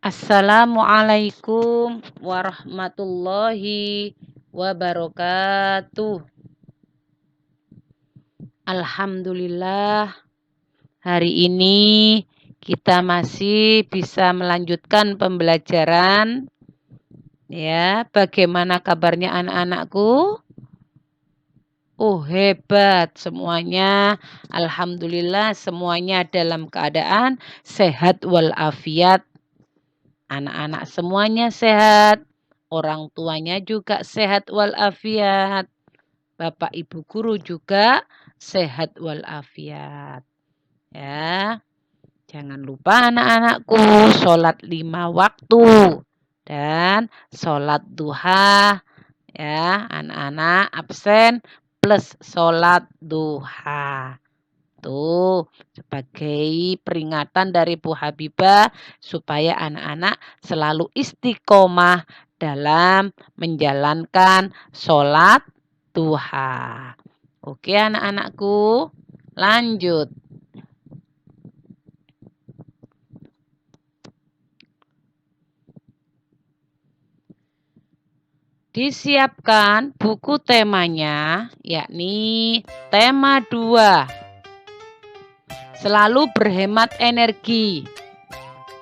Assalamualaikum warahmatullahi wabarakatuh. Alhamdulillah, hari ini kita masih bisa melanjutkan pembelajaran. Ya, bagaimana kabarnya anak-anakku? Oh, hebat semuanya. Alhamdulillah semuanya dalam keadaan sehat walafiat. Anak-anak semuanya sehat, orang tuanya juga sehat walafiat, Bapak Ibu guru juga sehat walafiat. Ya, jangan lupa anak-anakku sholat 5 waktu dan sholat duha. Ya, anak-anak absen plus sholat duha. Tuh, sebagai peringatan dari Bu Habibah supaya anak-anak selalu istiqomah dalam menjalankan sholat duha. Oke anak-anakku, lanjut. Disiapkan buku temanya, yakni tema 2. Selalu berhemat energi.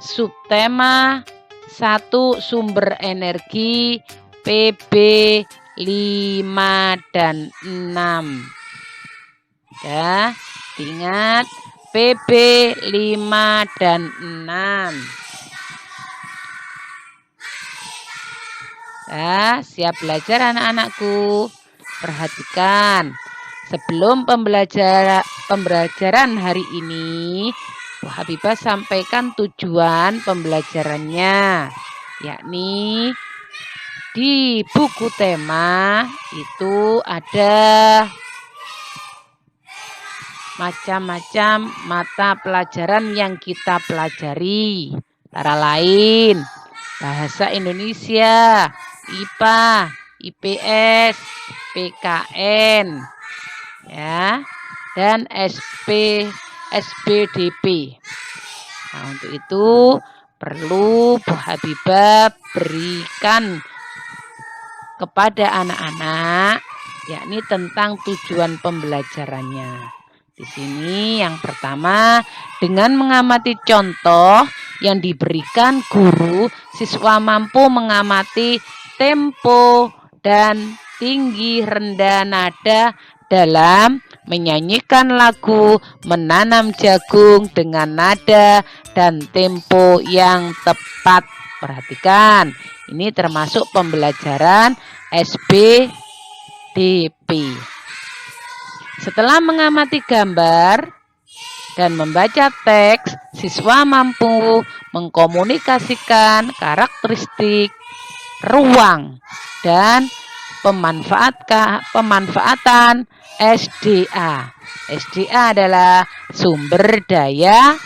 Subtema 1 sumber energi PB 5 dan 6. Ya, ingat PB 5 dan 6. Ya, siap belajar anak-anakku. Perhatikan. Sebelum pembelajaran hari ini, Bu Habibah sampaikan tujuan pembelajarannya, yakni di buku tema itu ada macam-macam mata pelajaran yang kita pelajari, antara lain bahasa Indonesia, IPA, IPS, PKN, ya, dan SPDP. Nah, untuk itu perlu Bu Habibah berikan kepada anak-anak, yakni tentang tujuan pembelajarannya. Di sini yang pertama, dengan mengamati contoh yang diberikan guru, siswa mampu mengamati tempo dan tinggi rendah nada dalam menyanyikan lagu Menanam Jagung dengan nada dan tempo yang tepat. Perhatikan, ini termasuk pembelajaran SPDP. Setelah mengamati gambar dan membaca teks, siswa mampu mengkomunikasikan karakteristik ruang dan pemanfaatan SDA. SDA adalah sumber daya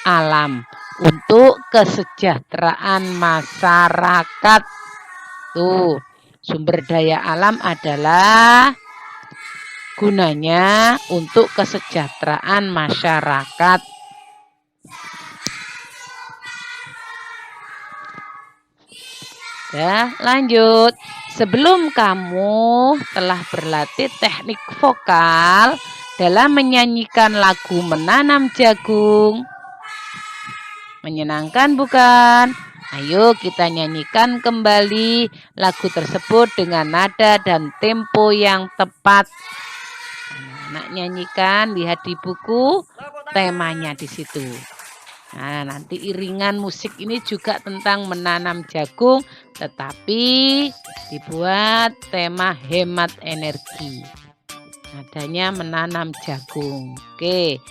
alam untuk kesejahteraan masyarakat. Tuh, sumber daya alam adalah gunanya untuk kesejahteraan masyarakat. Ya, lanjut. Sebelum kamu telah berlatih teknik vokal dalam menyanyikan lagu Menanam Jagung. Menyenangkan bukan? Ayo kita nyanyikan kembali lagu tersebut dengan nada dan tempo yang tepat. Anak-anak nyanyikan, lihat di buku temanya di situ. Nah, nanti iringan musik ini juga tentang menanam jagung, tetapi dibuat tema hemat energi. Nadanya menanam jagung. Oke,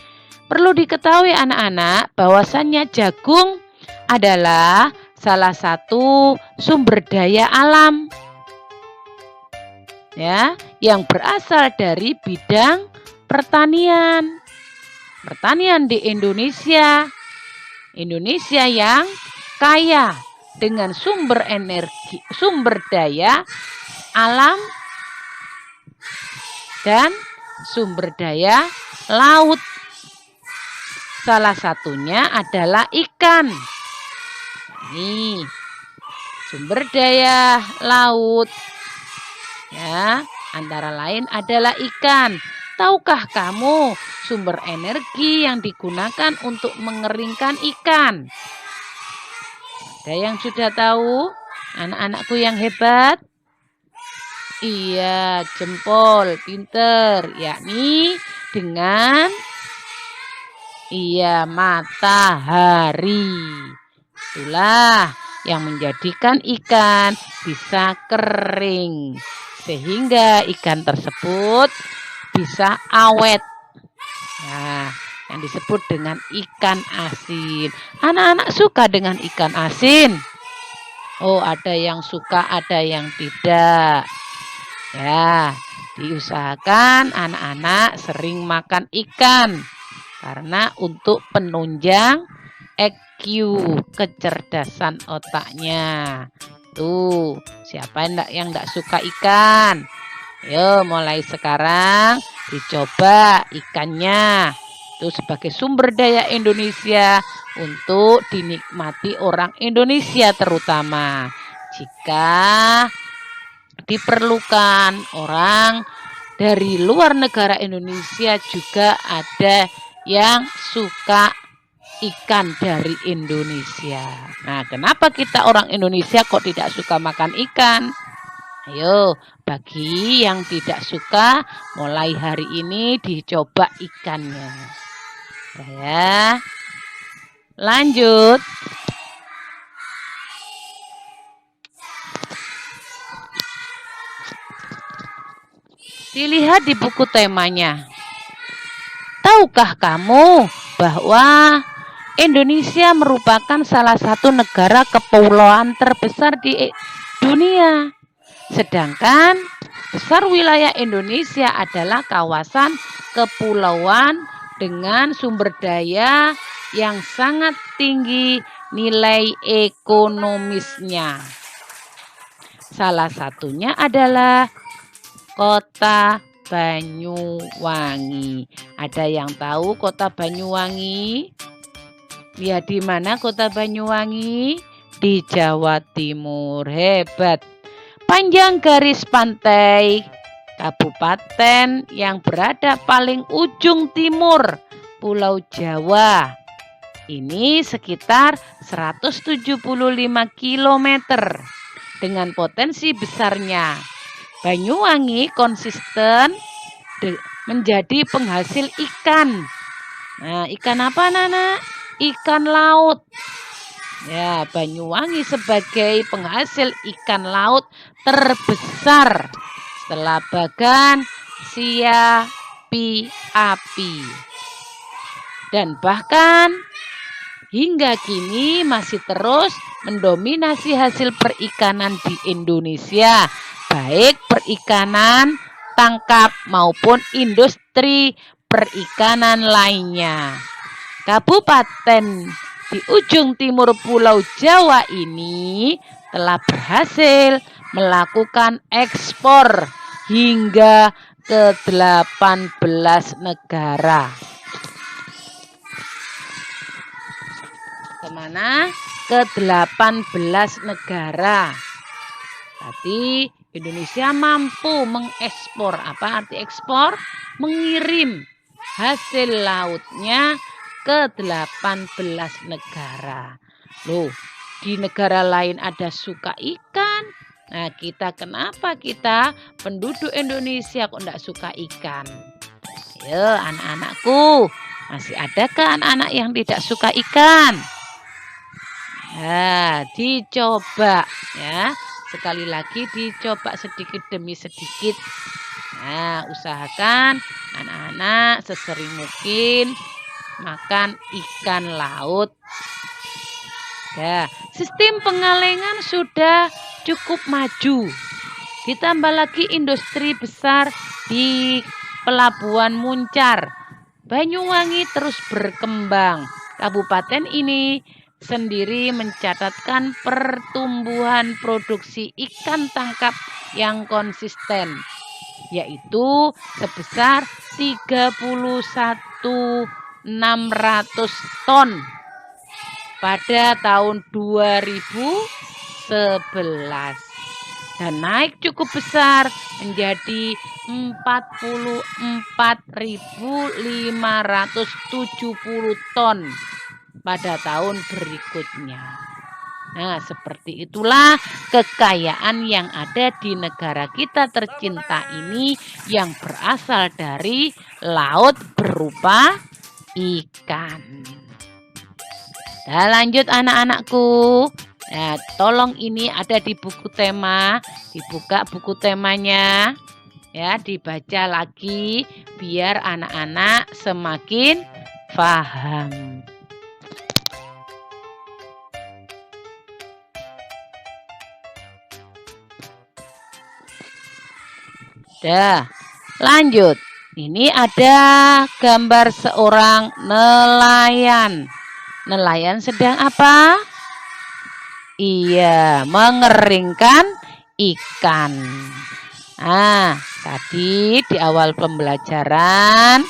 perlu diketahui anak-anak bahwasannya jagung adalah salah satu sumber daya alam, ya, yang berasal dari bidang pertanian. Pertanian di Indonesia yang kaya dengan sumber energi, sumber daya alam dan sumber daya laut. Salah satunya adalah ikan. Nih, sumber daya laut ya, antara lain adalah ikan. Tahukah kamu sumber energi yang digunakan untuk mengeringkan ikan? Ada yang sudah tahu? Anak-anakku yang hebat? Iya, jempol, pinter, yakni dengan matahari. Itulah yang menjadikan ikan bisa kering, sehingga ikan tersebut bisa awet. Nah, yang disebut dengan ikan asin. Anak-anak suka dengan ikan asin? Oh, ada yang suka, ada yang tidak. Ya, diusahakan anak-anak sering makan ikan karena untuk penunjang EQ, kecerdasan otaknya. Tuh, siapa yang enggak suka ikan? Yo, mulai sekarang dicoba ikannya. Itu sebagai sumber daya Indonesia untuk dinikmati orang Indonesia terutama. Jika diperlukan orang dari luar negara Indonesia juga ada yang suka ikan dari Indonesia. Nah, kenapa kita orang Indonesia kok tidak suka makan ikan? Ayo, bagi yang tidak suka, mulai hari ini dicoba ikannya. Ya, lanjut. Dilihat di buku temanya. Tahukah kamu bahwa Indonesia merupakan salah satu negara kepulauan terbesar di dunia? Sedangkan besar wilayah Indonesia adalah kawasan kepulauan dengan sumber daya yang sangat tinggi nilai ekonomisnya. Salah satunya adalah Kota Banyuwangi. Ada yang tahu Kota Banyuwangi? Ya, di mana Kota Banyuwangi? Di Jawa Timur. Hebat. Panjang garis pantai kabupaten yang berada paling ujung timur Pulau Jawa. Ini sekitar 175 km dengan potensi besarnya. Banyuwangi konsisten menjadi penghasil ikan. Nah, ikan apa, Nana? Ikan laut. Ya, Banyuwangi sebagai penghasil ikan laut terbesar setelah Bagan, Siapi, Api. Dan bahkan hingga kini masih terus mendominasi hasil perikanan di Indonesia, baik perikanan tangkap maupun industri perikanan lainnya. Kabupaten di ujung timur Pulau Jawa ini telah berhasil melakukan ekspor hingga ke 18 negara. Kemana? Ke 18 negara. Berarti Indonesia mampu mengekspor. Apa arti ekspor? Mengirim hasil lautnya ke 18 negara. Loh, di negara lain ada suka ikan. Nah, kenapa kita penduduk Indonesia kok enggak suka ikan? Ya, anak-anakku, masih adakah anak-anak yang tidak suka ikan? Nah, dicoba ya. Sekali lagi dicoba sedikit demi sedikit. Nah, usahakan anak-anak sesering mungkin makan ikan laut. Ya, sistem pengalengan sudah cukup maju. Ditambah lagi industri besar di Pelabuhan Muncar. Banyuwangi terus berkembang. Kabupaten ini sendiri mencatatkan pertumbuhan produksi ikan tangkap yang konsisten, yaitu sebesar 31.600 ton pada tahun 2011 dan naik cukup besar menjadi 44.570 ton pada tahun berikutnya. Nah, seperti itulah kekayaan yang ada di negara kita tercinta ini yang berasal dari laut berupa ikan. Nah, lanjut anak-anakku. Nah, tolong ini ada di buku tema, dibuka buku temanya, ya, dibaca lagi biar anak-anak semakin paham. Dah, lanjut. Ini ada gambar seorang nelayan. Nelayan sedang apa? Iya, mengeringkan ikan. Nah, tadi di awal pembelajaran,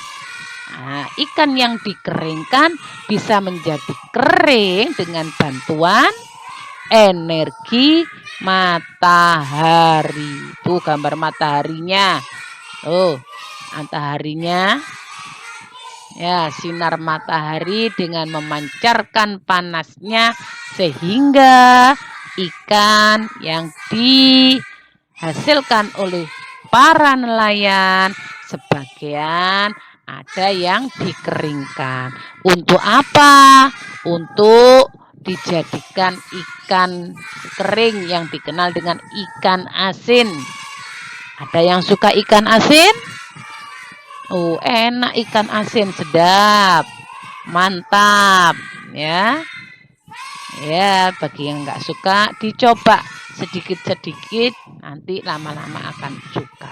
ikan yang dikeringkan bisa menjadi kering dengan bantuan energi matahari. Tuh gambar mataharinya. Oh, mataharinya. Ya, sinar matahari dengan memancarkan panasnya sehingga ikan yang dihasilkan oleh para nelayan sebagian ada yang dikeringkan. Untuk apa? Untuk dijadikan ikan kering yang dikenal dengan ikan asin. Ada yang suka ikan asin? Oh, enak ikan asin, sedap, mantap, ya. Ya, bagi yang nggak suka dicoba sedikit-sedikit, nanti lama-lama akan suka.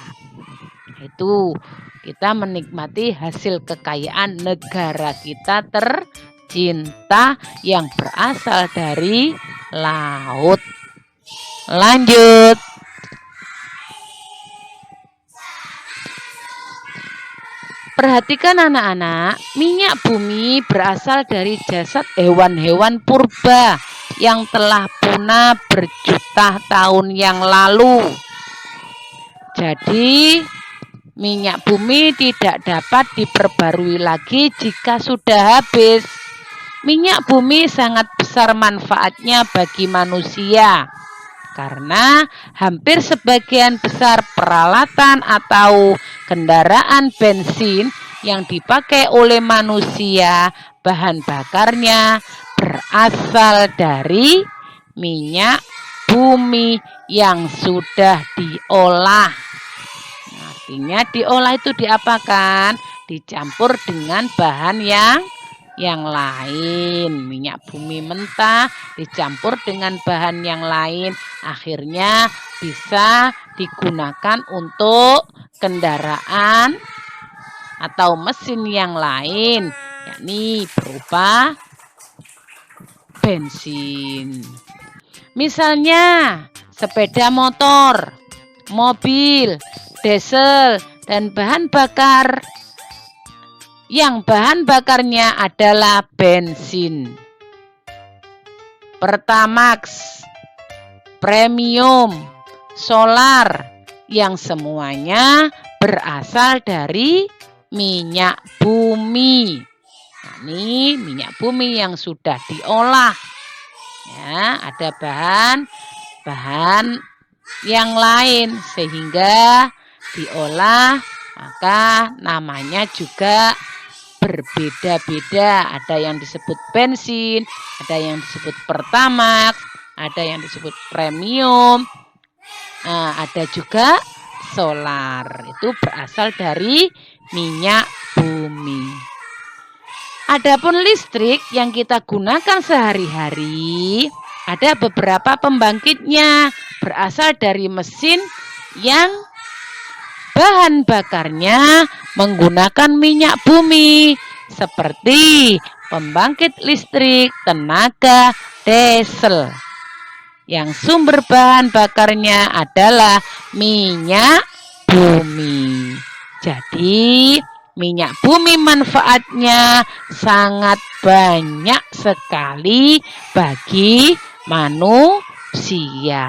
Itu kita menikmati hasil kekayaan negara kita tercinta yang berasal dari laut. Lanjut. Perhatikan anak-anak, minyak bumi berasal dari jasad hewan-hewan purba yang telah punah berjuta tahun yang lalu. Jadi, minyak bumi tidak dapat diperbarui lagi jika sudah habis. Minyak bumi sangat besar manfaatnya bagi manusia. Karena hampir sebagian besar peralatan atau kendaraan bensin yang dipakai oleh manusia, bahan bakarnya berasal dari minyak bumi yang sudah diolah. Artinya diolah itu diapakan? Dicampur dengan bahan yang lain. Minyak bumi mentah dicampur dengan bahan yang lain, akhirnya bisa digunakan untuk kendaraan atau mesin yang lain, yakni berupa bensin. Misalnya sepeda motor, mobil, diesel, dan bahan bakar yang bahan bakarnya adalah bensin, Pertamax, premium, solar, yang semuanya berasal dari minyak bumi. Ini minyak bumi yang sudah diolah. Ya, ada bahan yang lain sehingga diolah, maka namanya juga berbeda-beda. Ada yang disebut bensin, ada yang disebut Pertamax, ada yang disebut premium, ada juga solar. Itu berasal dari minyak bumi. Adapun listrik yang kita gunakan sehari-hari, ada beberapa pembangkitnya berasal dari mesin yang bahan bakarnya menggunakan minyak bumi, seperti pembangkit listrik tenaga diesel yang sumber bahan bakarnya adalah minyak bumi. Jadi minyak bumi manfaatnya sangat banyak sekali bagi manusia.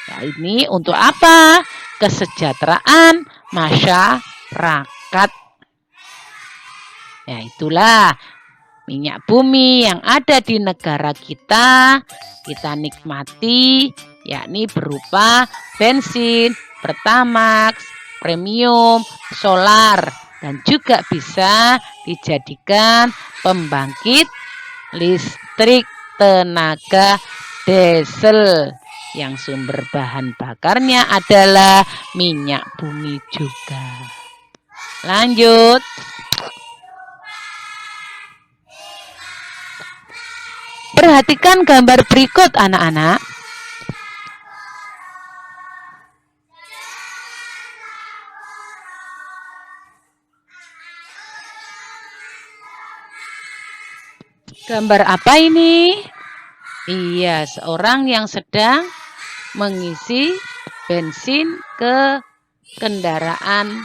Ya, ini untuk apa? Kesejahteraan masyarakat. Ya, itulah minyak bumi yang ada di negara kita nikmati, yakni berupa bensin, Pertamax, premium, solar, dan juga bisa dijadikan pembangkit listrik tenaga diesel yang sumber bahan bakarnya adalah minyak bumi juga. Lanjut. Perhatikan gambar berikut anak-anak. Gambar apa ini? Iya, seorang yang sedang mengisi bensin ke kendaraan,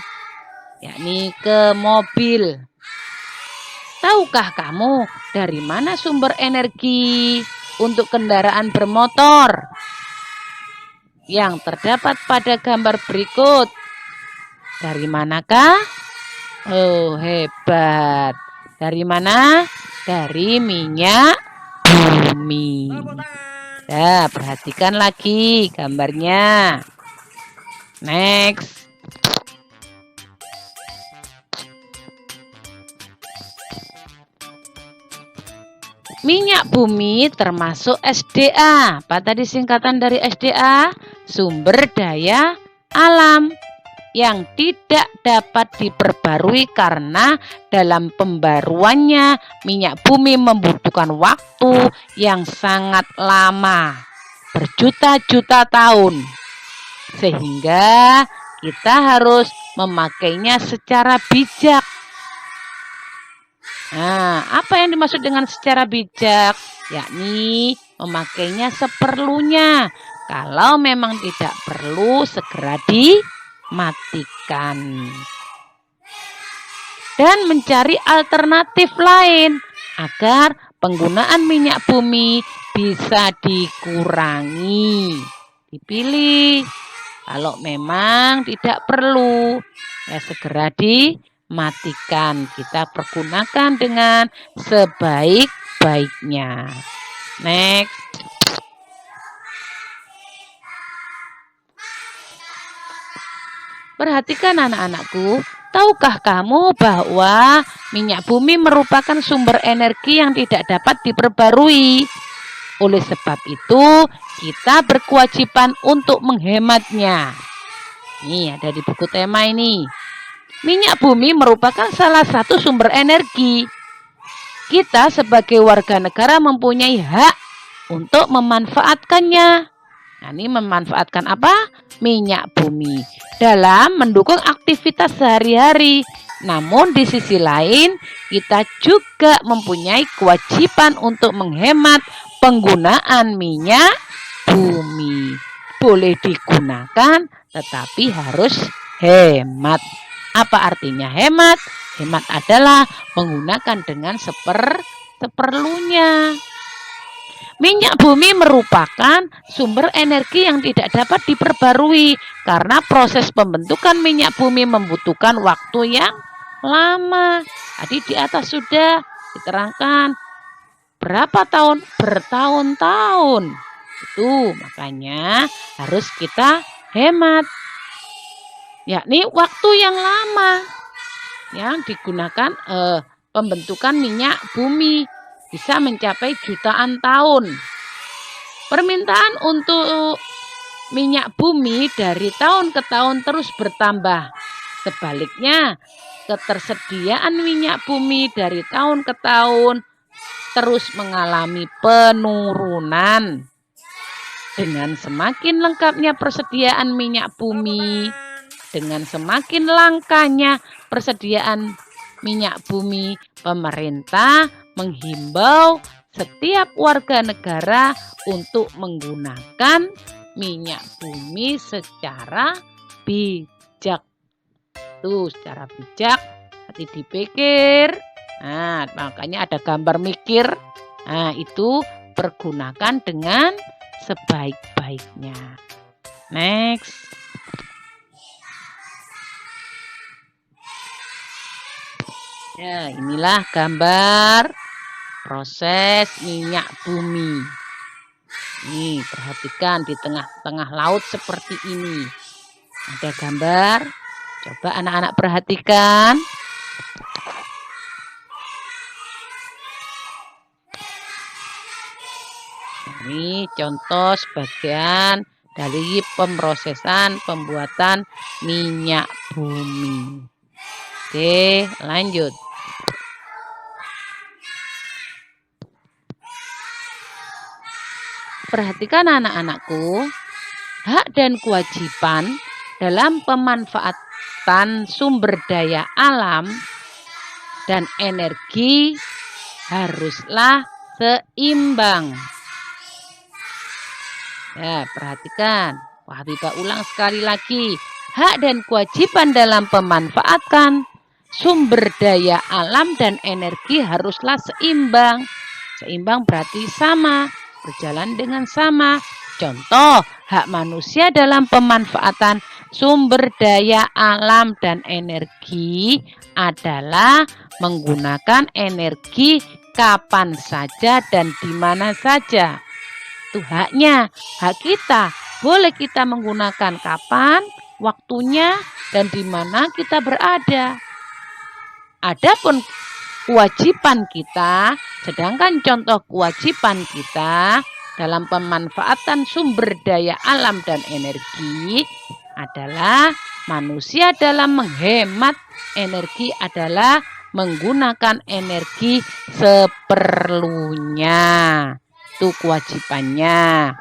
yakni ke mobil. Tahukah kamu dari mana sumber energi untuk kendaraan bermotor yang terdapat pada gambar berikut? Dari manakah? Oh, hebat. Dari mana? Dari minyak bumi. Nah, perhatikan lagi gambarnya. Next. Minyak bumi termasuk SDA. Apa tadi singkatan dari SDA? Sumber daya alam yang tidak dapat diperbarui karena dalam pembaruannya minyak bumi membutuhkan waktu yang sangat lama, berjuta-juta tahun. Sehingga kita harus memakainya secara bijak. Nah, apa yang dimaksud dengan secara bijak? Yakni memakainya seperlunya. Kalau memang tidak perlu, segera dimatikan. Dan mencari alternatif lain agar penggunaan minyak bumi bisa dikurangi. Dipilih. Kalau memang tidak perlu, ya segera dimatikan. Kita pergunakan dengan sebaik-baiknya. Next. Perhatikan anak-anakku, tahukah kamu bahwa minyak bumi merupakan sumber energi yang tidak dapat diperbarui? Oleh sebab itu, kita berkewajiban untuk menghematnya. Nih, ada di buku tema ini. Minyak bumi merupakan salah satu sumber energi. Kita sebagai warga negara mempunyai hak untuk memanfaatkannya. Nah, ini memanfaatkan apa? Minyak bumi dalam mendukung aktivitas sehari-hari. Namun di sisi lain, kita juga mempunyai kewajiban untuk menghemat penggunaan minyak bumi. Boleh digunakan, tetapi harus hemat. Apa artinya hemat? Hemat adalah menggunakan dengan seperlunya. Minyak bumi merupakan sumber energi yang tidak dapat diperbarui karena proses pembentukan minyak bumi membutuhkan waktu yang lama. Tadi di atas sudah diterangkan berapa tahun? Bertahun-tahun. Itu makanya harus kita hemat. Yakni waktu yang lama yang digunakan pembentukan minyak bumi. Bisa mencapai jutaan tahun. Permintaan untuk minyak bumi dari tahun ke tahun terus bertambah. Sebaliknya, ketersediaan minyak bumi dari tahun ke tahun terus mengalami penurunan. Dengan semakin lengkapnya persediaan minyak bumi, dengan semakin langkanya persediaan minyak bumi, pemerintah menghimbau setiap warga negara untuk menggunakan minyak bumi secara bijak. Tuh, secara bijak Hati dipikir. Nah, makanya ada gambar mikir. Nah, itu pergunakan dengan sebaik-baiknya. Next. Ya, inilah gambar proses minyak bumi. Nih, perhatikan di tengah-tengah laut seperti ini. Ada gambar. Coba anak-anak perhatikan. Ini contoh sebagian dari pemrosesan pembuatan minyak bumi. Oke, lanjut. Perhatikan anak-anakku, hak dan kewajiban dalam pemanfaatan sumber daya alam dan energi haruslah seimbang. Ya, perhatikan. Habibah ulang sekali lagi. Hak dan kewajiban dalam pemanfaatkan sumber daya alam dan energi haruslah seimbang. Seimbang berarti sama, berjalan dengan sama. Contoh, hak manusia dalam pemanfaatan sumber daya alam dan energi adalah menggunakan energi kapan saja dan di mana saja. Itu haknya, hak kita. Boleh kita menggunakan kapan, waktunya, dan di mana kita berada. Adapun kewajiban kita, sedangkan contoh kewajiban kita dalam pemanfaatan sumber daya alam dan energi adalah manusia dalam menghemat energi adalah menggunakan energi seperlunya. Itu kewajibannya.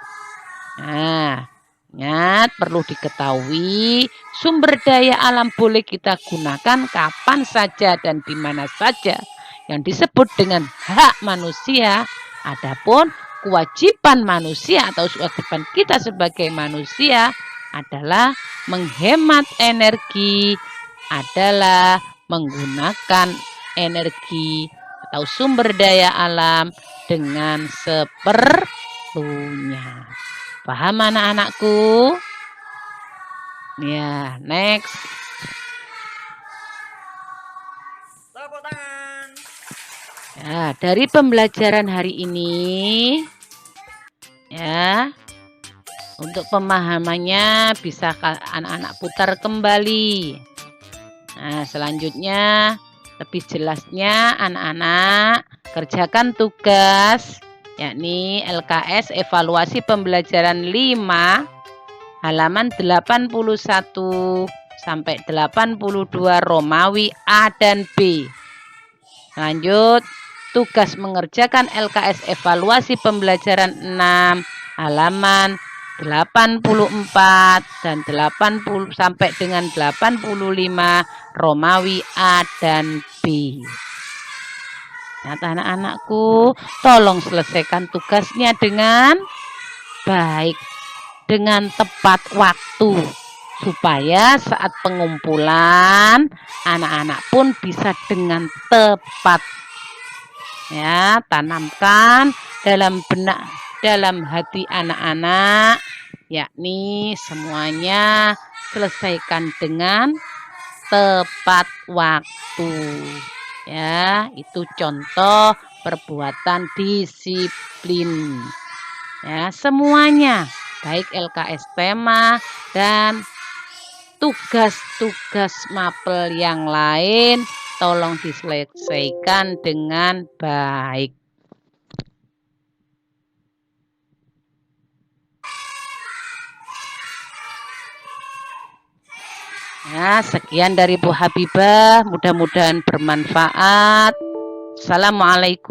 Nah, ingat perlu diketahui sumber daya alam boleh kita gunakan kapan saja dan di mana saja. Yang disebut dengan hak manusia. Adapun kewajiban manusia atau kewajiban kita sebagai manusia adalah menghemat energi, adalah menggunakan energi atau sumber daya alam dengan seperlunya. Paham anak-anakku? Ya, next. Tepuk tangan. Ya, dari pembelajaran hari ini, ya, untuk pemahamannya bisa anak-anak putar kembali. Nah, selanjutnya lebih jelasnya anak-anak kerjakan tugas yakni LKS evaluasi pembelajaran 5 halaman 81 sampai 82 Romawi A dan B. Lanjut, tugas mengerjakan LKS evaluasi pembelajaran 6 halaman 84 dan 80 sampai dengan 85 Romawi A dan B. Nah, anak-anakku, tolong selesaikan tugasnya dengan baik, dengan tepat waktu, supaya saat pengumpulan anak-anak pun bisa dengan tepat. Ya, tanamkan dalam benak, dalam hati anak-anak, yakni semuanya selesaikan dengan tepat waktu. Ya, itu contoh perbuatan disiplin. Ya, semuanya, baik LKS tema dan tugas-tugas mapel yang lain, tolong diselesaikan dengan baik. Ya, sekian dari Bu Habibah, mudah-mudahan bermanfaat. Assalamualaikum.